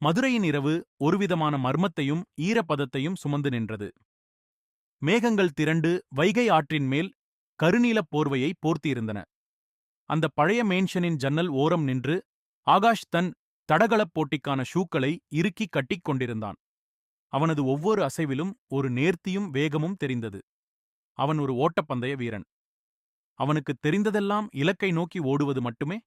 மதுரையின் இரவு ஒருவிதமான மர்மத்தையும் ஈரப்பதத்தையும் சுமந்து நின்றது. மேகங்கள் திரண்டு வைகை ஆற்றின் மேல் கருநீலப் போர்வையை போர்த்தியிருந்தன. அந்த பழைய மேன்ஷனின் ஜன்னல் ஓரம் நின்று ஆகாஷ் தன் தடகளப் போட்டிக்கான ஷூக்களை இறுக்கி கட்டிக் கொண்டிருந்தான். அவனது ஒவ்வொரு அசைவிலும் ஒரு நேர்த்தியும் வேகமும் தெரிந்தது. அவன் ஒரு ஓட்டப்பந்தய வீரன். அவனுக்குத் தெரிந்ததெல்லாம் இலக்கை நோக்கி ஓடுவது மட்டுமே.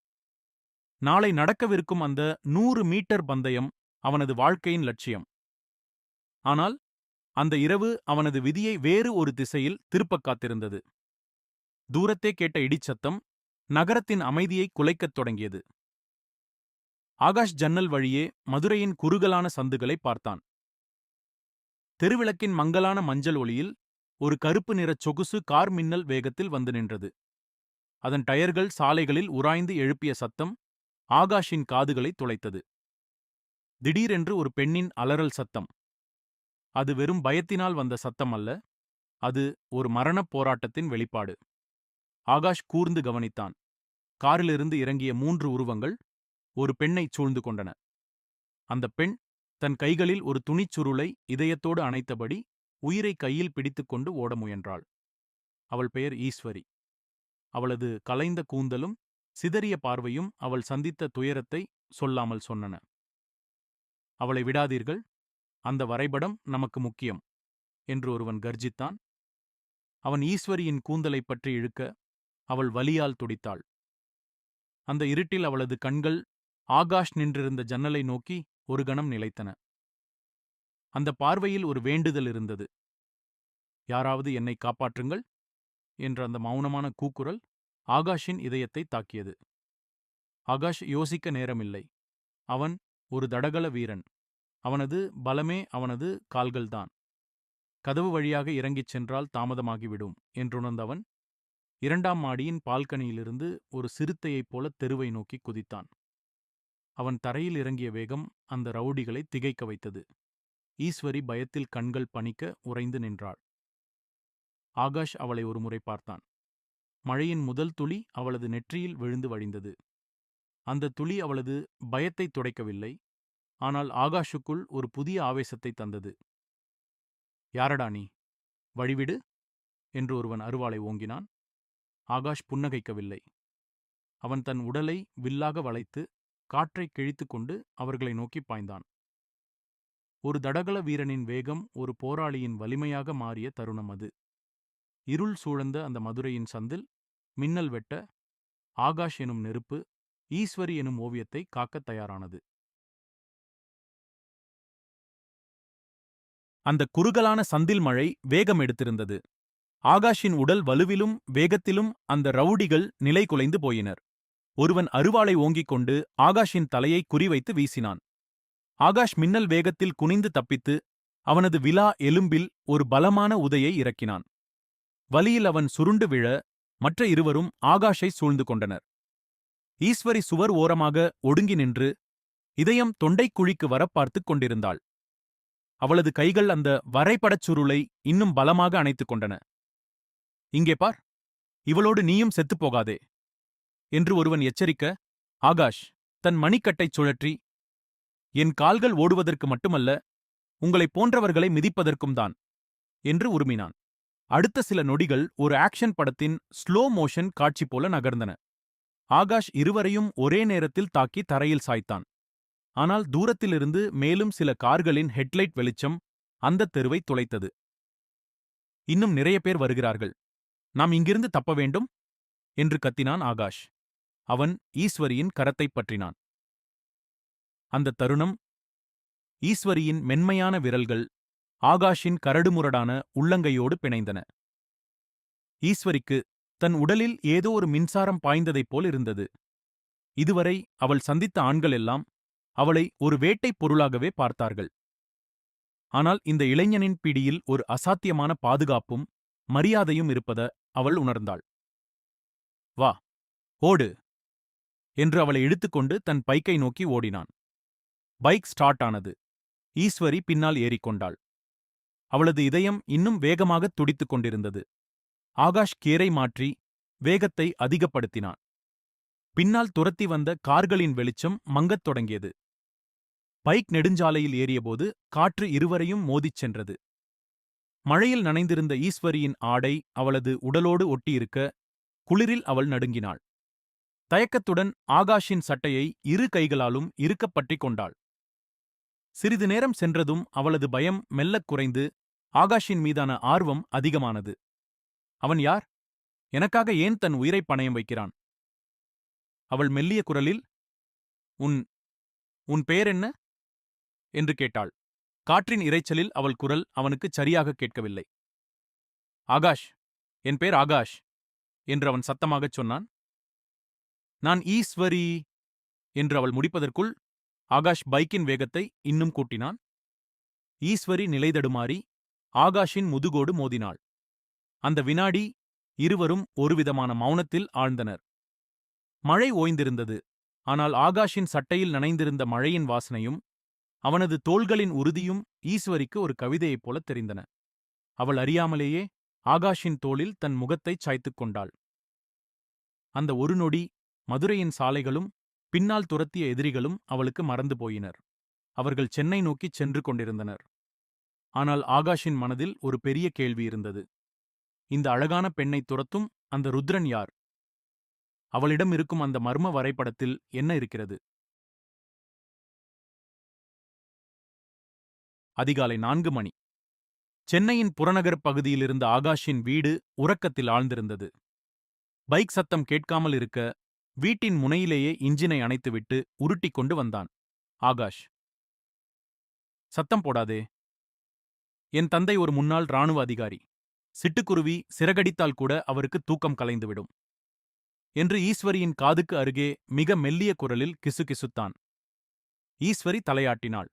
நாளை நடக்கவிருக்கும் அந்த 100 மீட்டர் பந்தயம் அவனது வாழ்க்கையின் லட்சியம். ஆனால் அந்த இரவு அவனது விதியை வேறு ஒரு திசையில் திருப்பக் காத்திருந்தது. தூரத்தே கேட்ட இடிச்சத்தம் நகரத்தின் அமைதியை குலைக்கத் தொடங்கியது. ஆகாஷ் ஜன்னல் வழியே மதுரையின் குறுகலான சந்துகளை பார்த்தான். தெருவிளக்கின் மங்கலான மஞ்சள் ஒளியில் ஒரு கருப்பு நிறச் சொகுசு கார் மின்னல் வேகத்தில் வந்து நின்றது. அதன் டயர்கள் சாலைகளில் உராய்ந்து எழுப்பிய சத்தம் ஆகாஷின் காதுகளை துளைத்தது. திடீரென்று ஒரு பெண்ணின் அலறல் சத்தம். அது வெறும் பயத்தினால் வந்த சத்தம் அல்ல, அது ஒரு மரணப் போராட்டத்தின் வெளிப்பாடு. ஆகாஷ் கூர்ந்து கவனித்தான். காரிலிருந்து இறங்கிய 3 உருவங்கள் ஒரு பெண்ணைச் சூழ்ந்து கொண்டன. அந்த பெண் தன் கைகளில் ஒரு துணிச்சுருளை இதயத்தோடு அணைத்தபடி உயிரை கையில் பிடித்துக்கொண்டு ஓட முயன்றாள். அவள் பெயர் ஈஸ்வரி. அவளது கலைந்த கூந்தலும் சிதறிய பார்வையும் அவள் சந்தித்த துயரத்தை சொல்லாமல் சொன்னன. அவளை விடாதீர்கள், அந்த வரைபடம் நமக்கு முக்கியம் என்று ஒருவன் கர்ஜித்தான். அவன் ஈஸ்வரியின் கூந்தலைப் பற்றி இழுக்க அவள் வலியால் துடித்தாள். அந்த இருட்டில் அவளது கண்கள் ஆகாஷ் நின்றிருந்த ஜன்னலை நோக்கி ஒரு கணம் நிலைத்தன. அந்த பார்வையில் ஒரு வேண்டுதல் இருந்தது. யாராவது என்னை காப்பாற்றுங்கள் என்ற அந்த மௌனமான கூக்குரல் ஆகாஷின் இதயத்தை தாக்கியது. ஆகாஷ் யோசிக்க நேரமில்லை. அவன் ஒரு தடகள வீரன். அவனது பலமே அவனது கால்கள்தான். கதவு வழியாக இறங்கிச் சென்றால் தாமதமாகிவிடும் என்றுணர்ந்தவன் 2ஆம் மாடியின் பால்கனியிலிருந்து ஒரு சிறுத்தையைப் போல தெருவை நோக்கி குதித்தான். அவன் தரையில் இறங்கிய வேகம் அந்த ரவுடிகளை திகைக்க வைத்தது. ஈஸ்வரி பயத்தில் கண்கள் பனிக்க உறைந்து நின்றாள். ஆகாஷ் அவளை ஒருமுறை பார்த்தான். மழையின் முதல் துளி அவளது நெற்றியில் விழுந்து வழிந்தது. அந்த துளி அவளது பயத்தை துடைக்கவில்லை, ஆனால் ஆகாஷுக்குள் ஒரு புதிய ஆவேசத்தை தந்தது. யாரடா நீ? வழிவிடு என்று ஒருவன் அருவாளை ஓங்கினான். ஆகாஷ் புன்னகைக்கவில்லை. அவன் தன் உடலை வில்லாக வளைத்து காற்றை கிழித்துக்கொண்டு அவர்களை நோக்கி பாய்ந்தான். ஒரு தடகள வீரனின் வேகம் ஒரு போராளியின் வலிமையாக மாறிய தருணம் அது. இருள் சூழ்ந்த அந்த மதுரையின் சந்தில் மின்னல் வெட்ட ஆகாஷ் எனும் நெருப்பு ஈஸ்வரி எனும் ஓவியத்தை காக்கத் தயாரானது. அந்த குறுகலான சந்தில் மழை வேகம் எடுத்திருந்தது. ஆகாஷின் உடல் வலுவிலும் வேகத்திலும் அந்த ரவுடிகள் நிலை குலைந்து போயினர். ஒருவன் அருவாளை ஓங்கிக் கொண்டு ஆகாஷின் தலையை குறிவைத்து வீசினான். ஆகாஷ் மின்னல் வேகத்தில் குனிந்து தப்பித்து அவனது விலா எலும்பில் ஒரு பலமான உதையை இறக்கினான். வலியில் அவன் சுருண்டு விழ மற்ற இருவரும் ஆகாஷை சூழ்ந்து கொண்டனர். ஈஸ்வரி சுவர் ஓரமாக ஒடுங்கி நின்று இதயம் தொண்டைக்குழிக்கு வர பார்த்துக் கொண்டிருந்தாள். அவளது கைகள் அந்த வரைபடச் சுருளை இன்னும் பலமாக அணைத்துக் கொண்டன. இங்கே பார், இவளோடு நீயும் செத்துப்போகாதே என்று ஒருவன் எச்சரிக்க, ஆகாஷ் தன் மணிக்கட்டைச் சுழற்றி, என் கால்கள் ஓடுவதற்கு மட்டுமல்ல, உங்களைப் போன்றவர்களை மிதிப்பதற்கும் தான் என்று உருமினான். அடுத்த சில நொடிகள் ஒரு ஆக்ஷன் படத்தின் ஸ்லோ மோஷன் காட்சி போல நகர்ந்தன. ஆகாஷ் இருவரையும் ஒரே நேரத்தில் தாக்கி தரையில் சாய்த்தான். ஆனால் தூரத்திலிருந்து மேலும் சில கார்களின் ஹெட்லைட் வெளிச்சம் அந்த தெருவை துளைத்தது. இன்னும் நிறைய பேர் வருகிறார்கள், நாம் இங்கிருந்து தப்ப வேண்டும் என்று கத்தினான் ஆகாஷ். அவன் ஈஸ்வரியின் கரத்தைப் பற்றினான். அந்த தருணம் ஈஸ்வரியின் மென்மையான விரல்கள் ஆகாஷின் கரடுமுரடான உள்ளங்கையோடு பிணைந்தன. ஈஸ்வரிக்கு தன் உடலில் ஏதோ ஒரு மின்சாரம் பாய்ந்ததைப் போல் இருந்தது. இதுவரை அவள் சந்தித்த ஆண்கள் எல்லாம் அவளை ஒரு வேட்டைப் பொருளாகவே பார்த்தார்கள். ஆனால் இந்த இளைஞனின் பிடியில் ஒரு அசாத்தியமான பாதுகாப்பும் மரியாதையும் இருப்பத அவள் உணர்ந்தாள். வா, ஓடு என்று அவளை இழுத்துக்கொண்டு தன் பைக்கை நோக்கி ஓடினான். பைக் ஸ்டார்ட் ஆனது. ஈஸ்வரி பின்னால் ஏறிக்கொண்டாள். அவளது இதயம் இன்னும் வேகமாகத் துடித்துக் கொண்டிருந்தது. ஆகாஷ் கியரை மாற்றி வேகத்தை அதிகப்படுத்தினான். பின்னால் துரத்தி வந்த கார்களின் வெளிச்சம் மங்கத் தொடங்கியது. பைக் நெடுஞ்சாலையில் ஏறியபோது காற்று இருவரையும் மோதிச் சென்றது. மழையில் நனைந்திருந்த ஈஸ்வரியின் ஆடை அவளது உடலோடு ஒட்டியிருக்க குளிரில் அவள் நடுங்கினாள். தயக்கத்துடன் ஆகாஷின் சட்டையை இரு கைகளாலும் இறுக்கப் பற்றிக் கொண்டாள். சிறிது நேரம் சென்றதும் அவளது பயம் மெல்லக் குறைந்து ஆகாஷின் மீதான ஆர்வம் அதிகமானது. அவன் யார்? எனக்காக ஏன் தன் உயிரைப் பணயம் வைக்கிறான்? அவள் மெல்லிய குரலில், உன் உன் பெயர் என்ன என்று கேட்டாள். காற்றின் இரைச்சலில் அவள் குரல் அவனுக்குச் சரியாகக் கேட்கவில்லை. ஆகாஷ், என் பேர் ஆகாஷ் என்று அவன் சத்தமாகச் சொன்னான். நான் ஈஸ்வரி என்று அவள் முடிப்பதற்குள் ஆகாஷ் பைக்கின் வேகத்தை இன்னும் கூட்டினான். ஈஸ்வரி நிலைதடுமாறி ஆகாஷின் முதுகோடு மோதினாள். அந்த வினாடி இருவரும் ஒருவிதமான மௌனத்தில் ஆழ்ந்தனர். மழை ஓய்ந்திருந்தது. ஆனால் ஆகாஷின் சட்டையில் நனைந்திருந்த மழையின் வாசனையும் அவனது தோள்களின் உறுதியும் ஈஸ்வரிக்கு ஒரு கவிதையைப் போலத் தெரிந்தன. அவள் அறியாமலேயே ஆகாஷின் தோளில் தன் முகத்தைச் சாய்த்துக் கொண்டாள். அந்த ஒரு நொடி மதுரையின் சாலைகளும் பின்னால் துரத்திய எதிரிகளும் அவளுக்கு மறந்து போயினர். அவர்கள் சென்னை நோக்கிச் சென்று கொண்டிருந்தனர். ஆனால் ஆகாஷின் மனதில் ஒரு பெரிய கேள்வி இருந்தது. இந்த அழகான பெண்ணைத் துரத்தும் அந்த ருத்ரன் யார்? அவளிடம் இருக்கும் அந்த மர்ம வரைபடத்தில் என்ன இருக்கிறது? அதிகாலை 4 மணி. சென்னையின் புறநகர் பகுதியில் இருந்த ஆகாஷின் வீடு உறக்கத்தில் ஆழ்ந்திருந்தது. பைக் சத்தம் கேட்காமல் இருக்க வீட்டின் முனையிலேயே இன்ஜினை அணைத்துவிட்டு உருட்டிக் கொண்டு வந்தான் ஆகாஷ். சத்தம் போடாதே. என் தந்தை ஒரு முன்னாள் இராணுவ அதிகாரி. சிட்டுக்குருவி சிறகடித்தால் கூட அவருக்கு தூக்கம் கலைந்துவிடும் என்று ஈஸ்வரியின் காதுக்கு அருகே மிக மெல்லிய குரலில் கிசுகிசுத்தான். ஈஸ்வரி தலையாட்டினாள்.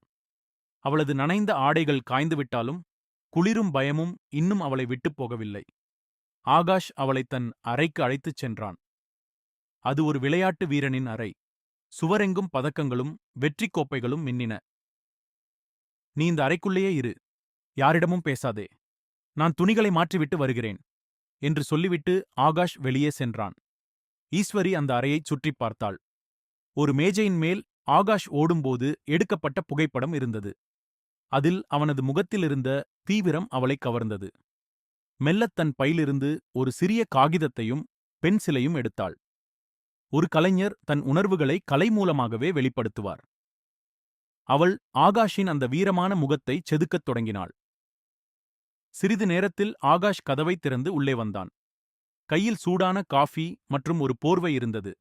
அவளது நனைந்த ஆடைகள் காய்ந்துவிட்டாலும் குளிரும் பயமும் இன்னும் அவளை விட்டுப் போகவில்லை. ஆகாஷ் அவளை தன் அறைக்கு அழைத்துச் சென்றான். அது ஒரு விளையாட்டு வீரனின் அறை. சுவரெங்கும் பதக்கங்களும் வெற்றிக் கோப்பைகளும் மின்னின. நீ இந்த அறைக்குள்ளேயே இரு. யாரிடமும் பேசாதே. நான் துணிகளை மாற்றிவிட்டு வருகிறேன் என்று சொல்லிவிட்டு ஆகாஷ் வெளியே சென்றான். ஈஸ்வரி அந்த அறையைச் சுற்றிப் பார்த்தாள். ஒரு மேஜையின் மேல் ஆகாஷ் ஓடும்போது எடுக்கப்பட்ட புகைப்படம் இருந்தது. அதில் அவனது முகத்திலிருந்த தீவிரம் அவளைக் கவர்ந்தது. மெல்லத் தன் பையிலிருந்து ஒரு சிறிய காகிதத்தையும் பென்சிலையும் எடுத்தாள். ஒரு கலைஞர் தன் உணர்வுகளை கலை மூலமாகவே வெளிப்படுத்துவார். அவள் ஆகாஷின் அந்த வீரமான முகத்தைச் செதுக்கத் தொடங்கினாள். சிறிது நேரத்தில் ஆகாஷ் கதவைத் திறந்து உள்ளே வந்தான். கையில் சூடான காஃபி மற்றும் ஒரு போர்வை இருந்தது.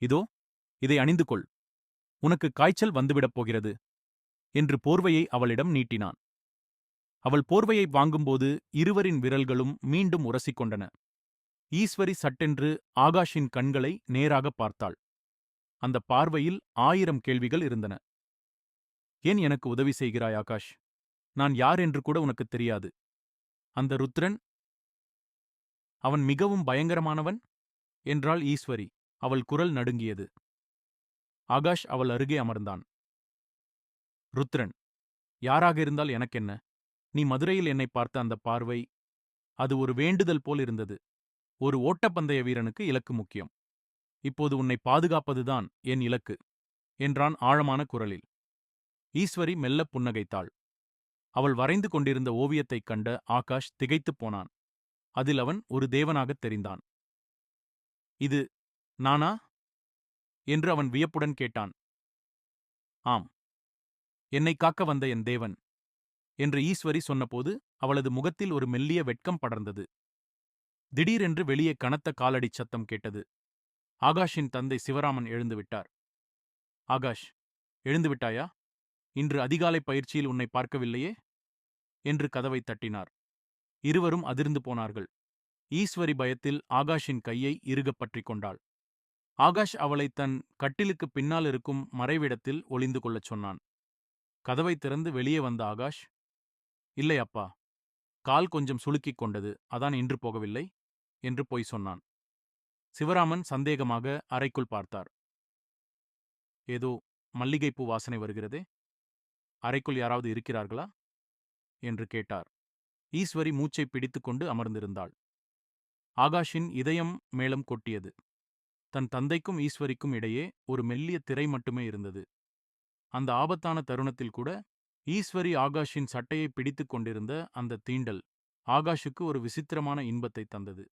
இதோ, இதை அணிந்து கொள். உனக்கு காய்ச்சல் வந்துவிடப் போகிறது என்று போர்வையை அவளிடம் நீட்டினான். அவள் போர்வையை வாங்கும்போது இருவரின் விரல்களும் மீண்டும் உரசிக்கொண்டன. ஈஸ்வரி சட்டென்று ஆகாஷின் கண்களை நேராகப் பார்த்தாள். அந்த பார்வையில் 1000 கேள்விகள் இருந்தன. ஏன் எனக்கு உதவி செய்கிறாய் ஆகாஷ்? நான் யார் என்று கூட உனக்குத் தெரியாது. அந்த ருத்ரன், அவன் மிகவும் பயங்கரமானவன் என்றாள் ஈஸ்வரி. அவள் குரல் நடுங்கியது. ஆகாஷ் அவள் அருகே அமர்ந்தான். ருத்ரன் யாராக இருந்தால் எனக்கென்ன? நீ மதுரையில் என்னை பார்த்த அந்த பார்வை, அது ஒரு வேண்டுதல் போல் இருந்தது. ஒரு ஓட்டப்பந்தய வீரனுக்கு இலக்கு முக்கியம். இப்போது உன்னை பாதுகாப்பதுதான் என் இலக்கு என்றான் ஆழமான குரலில். ஈஸ்வரி மெல்லப் புன்னகைத்தாள். அவள் வரைந்து கொண்டிருந்த ஓவியத்தைக் கண்ட ஆகாஷ் திகைத்துப் போனான். அதில் அவன் ஒரு தேவனாகத் தெரிந்தான். இது நானா என்று அவன் வியப்புடன் கேட்டான். ஆம், என்னை காக்க வந்த என் தேவன் என்று ஈஸ்வரி சொன்னபோது அவளது முகத்தில் ஒரு மெல்லிய வெட்கம் படர்ந்தது. திடீரென்று வெளியே கனத்த காலடிச் சத்தம் கேட்டது. ஆகாஷின் தந்தை சிவராமன் எழுந்துவிட்டார். ஆகாஷ், எழுந்துவிட்டாயா? இன்று அதிகாலை பயிற்சியில் உன்னை பார்க்கவில்லையே என்று கதவைத் தட்டினார். இருவரும் அதிர்ந்து போனார்கள். ஈஸ்வரி பயத்தில் ஆகாஷின் கையை இறுகப் பற்றிக் கொண்டாள். ஆகாஷ் அவளை தன் கட்டிலுக்குப் பின்னால் இருக்கும் மறைவிடத்தில் ஒளிந்து கொள்ளச் சொன்னான். கதவைத் திறந்து வெளியே வந்த ஆகாஷ், இல்லை அப்பா, கால் கொஞ்சம் சுளுக்கிக் கொண்டது, அதான் இன்று போகவில்லை என்று பொய் சொன்னான். சிவராமன் சந்தேகமாக அறைக்குள் பார்த்தார். ஏதோ மல்லிகைப்பூ வாசனை வருகிறதே, அறைக்குள் யாராவது இருக்கிறார்களா என்று கேட்டார். ஈஸ்வரி மூச்சை பிடித்துக்கொண்டு அமர்ந்திருந்தாள். ஆகாஷின் இதயம் மேளம் கொட்டியது. தன் தந்தைக்கும் ஈஸ்வரிக்கும் இடையே ஒரு மெல்லிய திரை மட்டுமே இருந்தது. அந்த ஆபத்தான தருணத்தில் கூட ஈஸ்வரி ஆகாஷின் சட்டையை பிடித்துக் கொண்டிருந்த அந்த தீண்டல் ஆகாஷுக்கு ஒரு விசித்திரமான இன்பத்தை தந்தது.